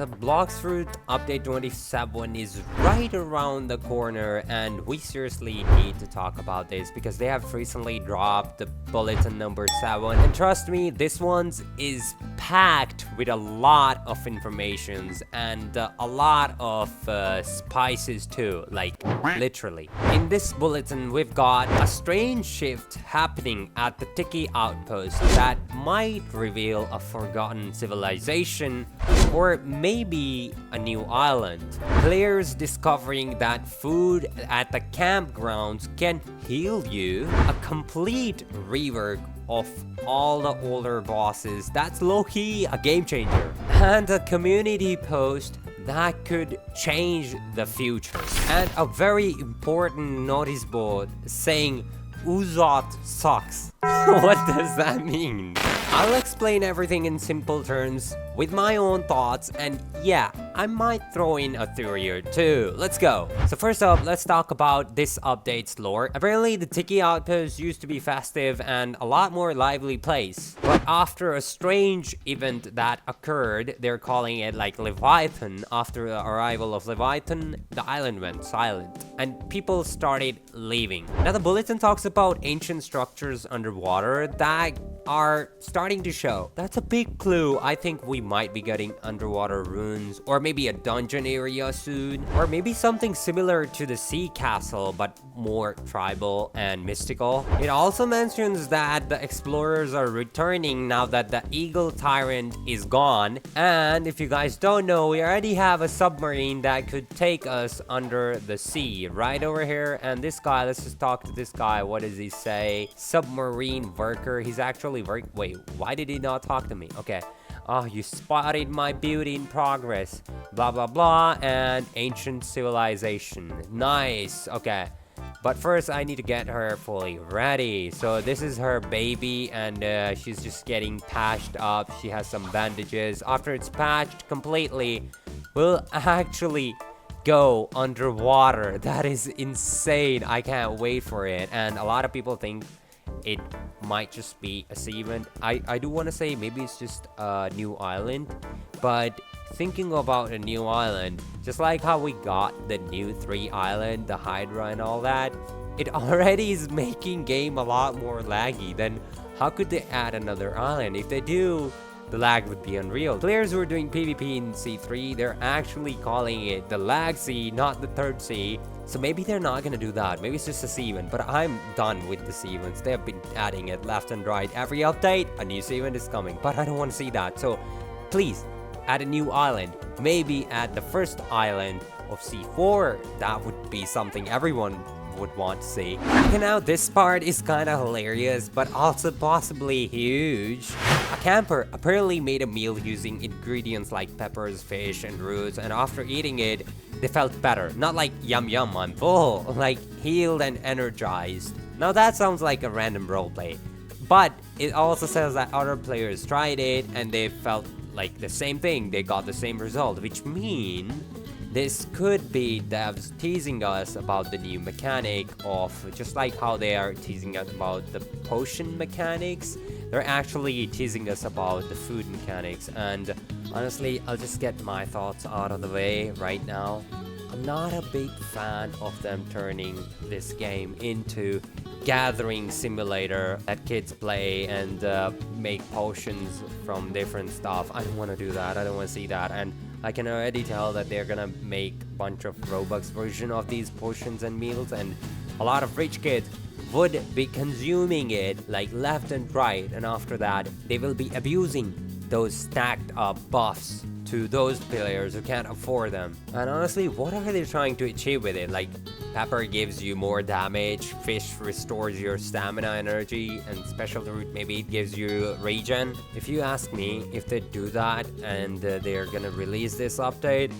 the Bloxfruits update 27 is right around the corner, and we seriously need to talk about this because they have recently dropped the bulletin number 7, and trust me, this one is packed with a lot of informations and a lot of spices too, like literally. In this bulletin, we've got a strange shift happening at the Tiki Outpost that might reveal a forgotten civilization or maybe a new island. Players discovering that food at the campgrounds can heal you, a complete rework of all the older bosses that's low-key a game changer, and a community post that could change the future, and a very important notice board saying Uzot sucks. What does that mean? I'll explain everything in simple terms with my own thoughts, and yeah, I might throw in a theory or two. Let's go. So first up, let's talk about this update's lore. Apparently, the Tiki Outpost used to be festive and a lot more lively place. But after a strange event that occurred, they're calling it like Leviathan, after the arrival of Leviathan, the island went silent and people started leaving. Now the bulletin talks about ancient structures underwater that are starting to show. That's a big clue. I think we might be getting underwater ruins, or maybe a dungeon area soon, or maybe something similar to the sea castle but more tribal and mystical. It also mentions that the explorers are returning now that the eagle tyrant is gone, and if you guys don't know, we already have a submarine that could take us under the sea right over here. And this guy, let's just talk to this guy. What does he say? Submarine worker. He's actually wait, why did he not talk to me? Okay. Oh, you spotted my beauty in progress. Blah, blah, blah. And ancient civilization. Nice. Okay. But first, I need to get her fully ready. So this is her baby, and she's just getting patched up. She has some bandages. After it's patched completely, we'll actually go underwater. That is insane. I can't wait for it. And a lot of people think it might just be a sea event. I do want to say maybe it's just a new island, but thinking about a new island, just like how we got the new 3 island, the Hydra and all that, it already is making game a lot more laggy. Then how could they add another island? If they do, the lag would be unreal. Players who are doing PvP in C3, they're actually calling it the lag sea, not the third sea. So maybe they're not gonna do that. Maybe it's just a sea event, but I'm done with the sea events. They have been adding it left and right. Every update, a new sea event is coming, but I don't want to see that. So please, add a new island. Maybe add the first island of C4. That would be something everyone would want to see. Okay, now this part is kind of hilarious, but also possibly huge. A camper apparently made a meal using ingredients like peppers, fish, and roots, and after eating it, they felt better. Not like yum yum, I'm full, like healed and energized. Now that sounds like a random roleplay, but it also says that other players tried it and they felt like the same thing. They got the same result, which means this could be devs teasing us about the new mechanic of, just like how they are teasing us about the potion mechanics, they're actually teasing us about the food mechanics. And honestly, I'll just get my thoughts out of the way right now. I'm not a big fan of them turning this game into gathering simulator that kids play and make potions from different stuff. I don't want to do that. I don't want to see that. And I can already tell that they're gonna make a bunch of Robux version of these potions and meals, and a lot of rich kids would be consuming it like left and right, and after that they will be abusing those stacked up buffs to those players who can't afford them. And honestly, what are they trying to achieve with it? Like, pepper gives you more damage, fish restores your stamina energy, and special root, maybe it gives you regen. If you ask me, if they do that and they're gonna release this update,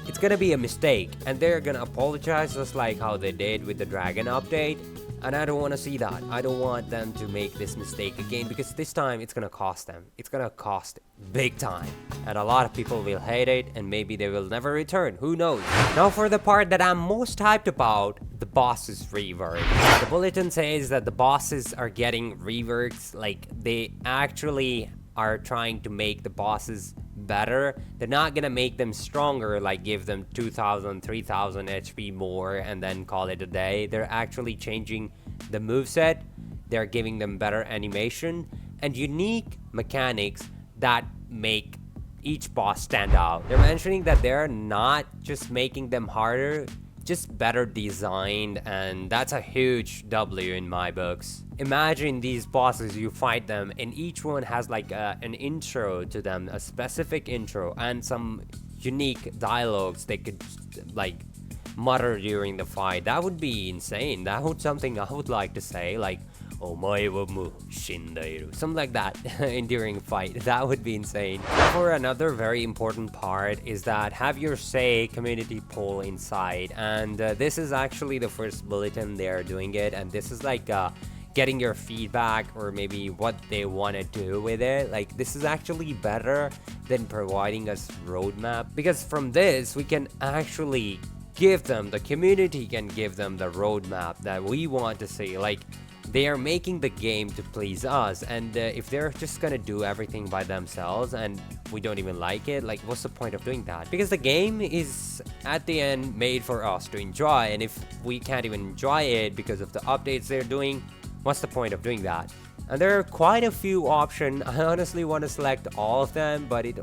it's gonna be a mistake, and they're gonna apologize just like how they did with the dragon update. And I don't want to see that. I don't want them to make this mistake again, because this time it's gonna cost them. It's gonna cost big time. And a lot of people will hate it, and maybe they will never return. Who knows? Now for the part that I'm most hyped about, the bosses rework. The bulletin says that the bosses are getting reworks, like they actually are trying to make the bosses better. They're not gonna make them stronger, like give them 2000, 3000 HP more and then call it a day. They're actually changing the moveset. They're giving them better animation and unique mechanics that make each boss stand out. They're mentioning that they're not just making them harder, just better designed, and that's a huge W in my books. Imagine these bosses, you fight them, and each one has like an intro to them, a specific intro, and some unique dialogues they could like mutter during the fight. That would be insane. That would something I would like to say, like "Omae wa mu shindairu," something like that during fight. That would be insane. For another very important part is that have your say community poll inside, and this is actually the first bulletin they're doing it, and this is like getting your feedback or maybe what they want to do with it. Like this is actually better than providing us roadmap, because from this we can actually give them, the community can give them the roadmap that we want to see. Like they are making the game to please us, and if they're just gonna do everything by themselves and we don't even like it, like what's the point of doing that? Because the game is at the end made for us to enjoy, and if we can't even enjoy it because of the updates they're doing, what's the point of doing that? And there are quite a few options. I honestly want to select all of them, but it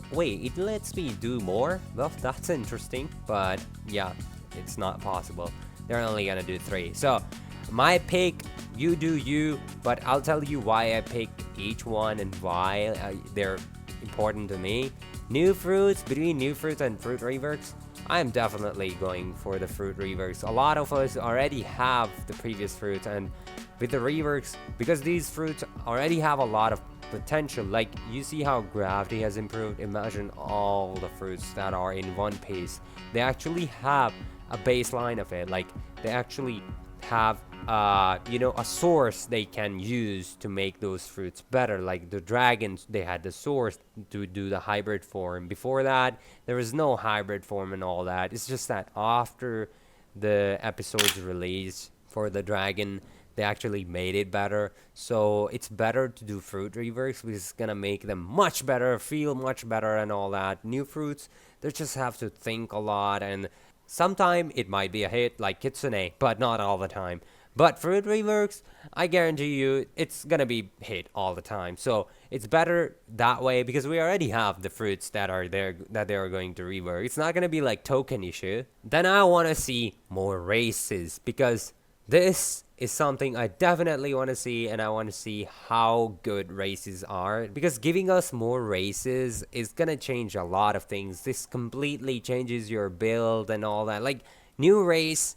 lets me do more. Well, that's interesting, but yeah, it's not possible. They're only gonna do 3. So my pick, you do you, but I'll tell you why I picked each one and why they're important to me. New fruits, between new fruits and fruit reworks, I am definitely going for the fruit reworks. A lot of us already have the previous fruits, and with the reworks, because these fruits already have a lot of potential, like you see how gravity has improved. Imagine all the fruits that are in one piece. They actually have a baseline of it, like they actually have a source they can use to make those fruits better. Like the dragons, they had the source to do the hybrid form. Before that, there was no hybrid form and all that. It's just that after the episode's release for the dragon, they actually made it better. So it's better to do fruit reworks, which is gonna make them much better, feel much better and all that. New fruits, they just have to think a lot, and sometime it might be a hit like Kitsune, but not all the time. But fruit reworks, I guarantee you it's gonna be hit all the time. So it's better that way, because we already have the fruits that are there that they are going to rework. It's not gonna be like token issue. Then I wanna see more races, because this is something I definitely want to see, and I want to see how good races are, because giving us more races is gonna change a lot of things. This completely changes your build and all that. Like new race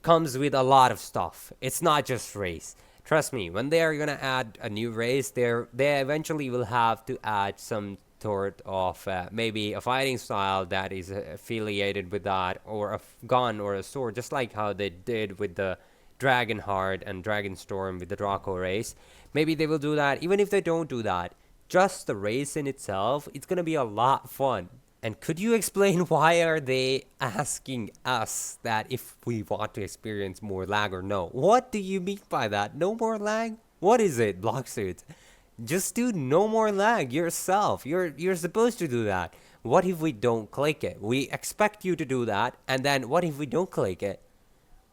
comes with a lot of stuff. It's not just race. Trust me, when they are gonna add a new race, they eventually will have to add some sort of maybe a fighting style that is affiliated with that, or a gun or a sword, just like how they did with the Dragonheart and Dragonstorm with the Draco race. Maybe they will do that. Even if they don't do that, just the race in itself, it's gonna be a lot fun. And could you explain why are they asking us that if we want to experience more lag or no? What do you mean by that? No more lag? What is it, Bloxfruits? Just do no more lag yourself. You're supposed to do that. What if we don't click it? We expect you to do that, and then what if we don't click it?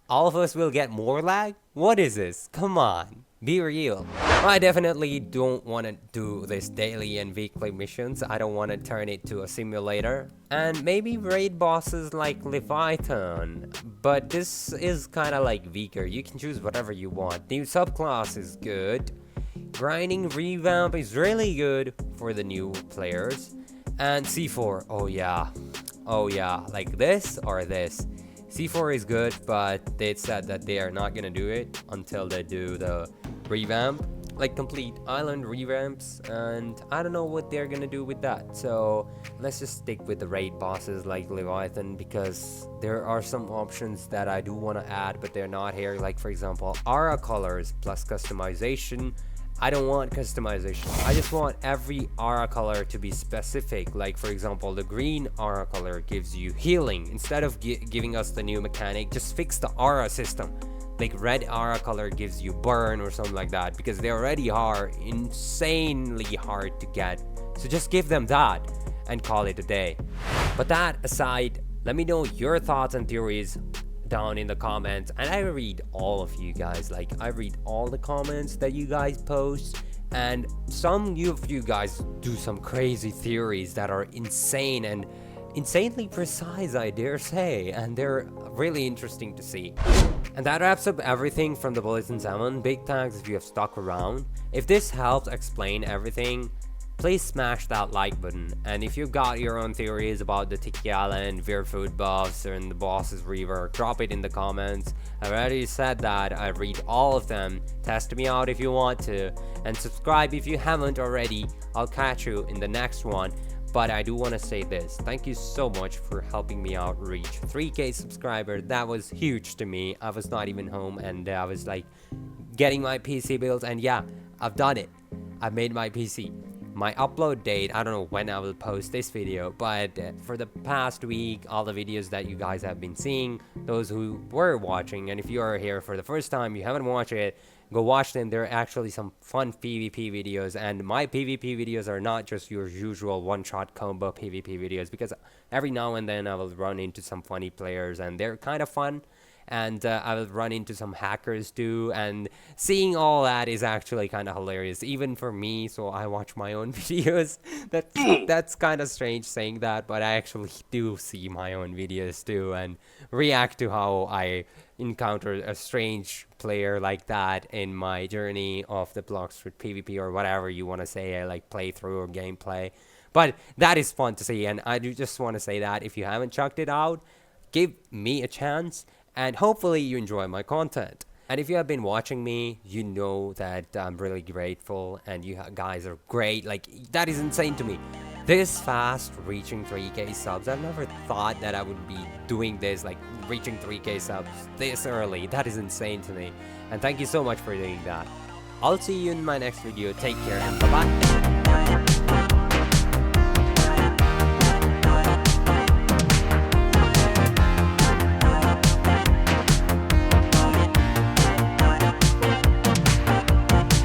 All of us will get more lag? What is this? Come on, be real. I definitely don't want to do this daily and weekly missions. I don't want to turn it to a simulator. And maybe raid bosses like Leviathan. But this is kind of like weaker. You can choose whatever you want. New subclass is good. Grinding revamp is really good for the new players. And C4, oh yeah, like this or this. C4 is good, but they said that they are not gonna do it until they do the revamp, like complete island revamps, and I don't know what they're gonna do with that. So let's just stick with the raid bosses like Leviathan, because there are some options that I do want to add, but they're not here. Like for example, aura colors plus customization. I don't want customization. I just want every aura color to be specific. Like for example, the green aura color gives you healing. Instead of giving us the new mechanic, just fix the aura system. Like red aura color gives you burn or something like that, because they already are insanely hard to get. So just give them that. and call it a day. But that aside, let me know your thoughts and theories down in the comments, and I read all of you guys. Like, I read all the comments that you guys post, and some of you guys do some crazy theories that are insane and insanely precise, I dare say, and they're really interesting to see. And that wraps up everything from the Bulletin 7. Big thanks if you have stuck around. If this helps explain everything, please smash that like button. And if you've got your own theories about the Tiki Island, weird food buffs, and the boss's rework, drop it in the comments. I already said that I read all of them. Test me out if you want to, and subscribe if you haven't already. I'll catch you in the next one. But I do want to say this, thank you so much for helping me out reach 3K subscribers. That was huge to me. I was not even home, and I was like getting my PC built, and yeah, I've done it. I've made my PC. My upload date, I don't know when I will post this video, but for the past week, all the videos that you guys have been seeing, those who were watching, and if you are here for the first time, you haven't watched it, go watch them. There are actually some fun PvP videos, and my PvP videos are not just your usual one-shot combo PvP videos, because every now and then I will run into some funny players, and they're kind of fun. And I will run into some hackers too, and seeing all that is actually kind of hilarious, even for me. So I watch my own videos. That's kind of strange saying that, but I actually do see my own videos too, and react to how I encounter a strange player like that in my journey of the Bloxfruits PvP, or whatever you want to say, like playthrough or gameplay. But that is fun to see, and I do just want to say that if you haven't checked it out, give me a chance. And hopefully you enjoy my content. And if you have been watching me, you know that I'm really grateful, and you guys are great. Like, that is insane to me. This fast, reaching 3K subs. I've never thought that I would be doing this, like reaching 3K subs this early. That is insane to me. And thank you so much for doing that. I'll see you in my next video. Take care and bye-bye.